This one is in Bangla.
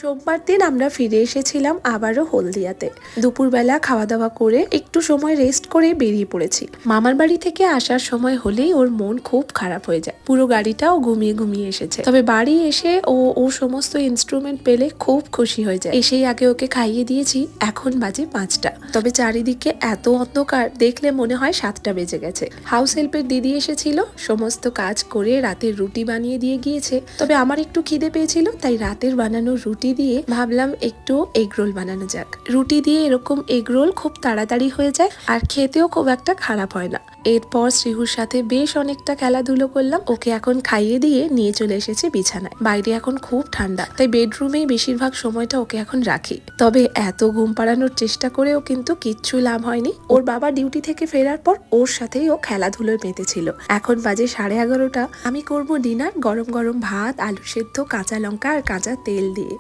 সোমবার দিন আমরা ফিরে এসেছিলাম আবারও হলদিয়াতে। দুপুরবেলা খাওয়া দাওয়া করে একটু সময় রেস্ট করে বেরিয়ে পড়েছি। মামার বাড়ি থেকে আসার সময় হলেই ওর মন খুব খারাপ হয়ে যায়, পুরো গাড়িটাও ঘুমিয়ে ঘুমিয়ে এসেছে। তবে বাড়ি এসে ও সমস্ত ইনস্ট্রুমেন্ট পেলে খুব খুশি হয়ে যায়। এসেই আগে ওকে খাইয়ে দিয়েছি, এখন বাজে 5টা। তবে চারিদিকে এত অন্ধকার, দেখলে মনে হয় 7টা বেজে গেছে। হাউস হেল্পের দিদি এসেছিল, সমস্ত কাজ করে রাতের রুটি বানিয়ে দিয়ে গিয়েছে। তবে আমার একটু খিদে পেয়েছিল, তাই রাতের বানানো রুটি দিয়ে ভাবলাম একটু এগরোল বানানো যাক। রুটি দিয়ে এরকম এগরোল খুব তাড়াতাড়ি হয়ে যায় আর খেতেও খুব একটা খারাপ হয় না। এরপর শ্রীহুর সাথে বেশ অনেকটা খেলাধুলো করলাম। ওকে এখন খাইয়ে দিয়ে নিয়ে চলে এসেছি বিছানায়। বাইরে এখন খুব ঠান্ডা, তাই বেডরুমেই বেশিরভাগ সময়টা ওকে এখন রাখি। তবে এত ঘুম পাড়ানোর চেষ্টা করেও কিন্তু কিচ্ছু লাভ হয়নি। ওর বাবা ডিউটি থেকে ফেরার পর ওর সাথেই ও খেলাধুলোয় মেতেছিল। এখন বাজে 11:30। আমি করব ডিনার, গরম গরম ভাত, আলু সেদ্ধ, কাঁচা লঙ্কা আর কাঁচা তেল দিয়ে।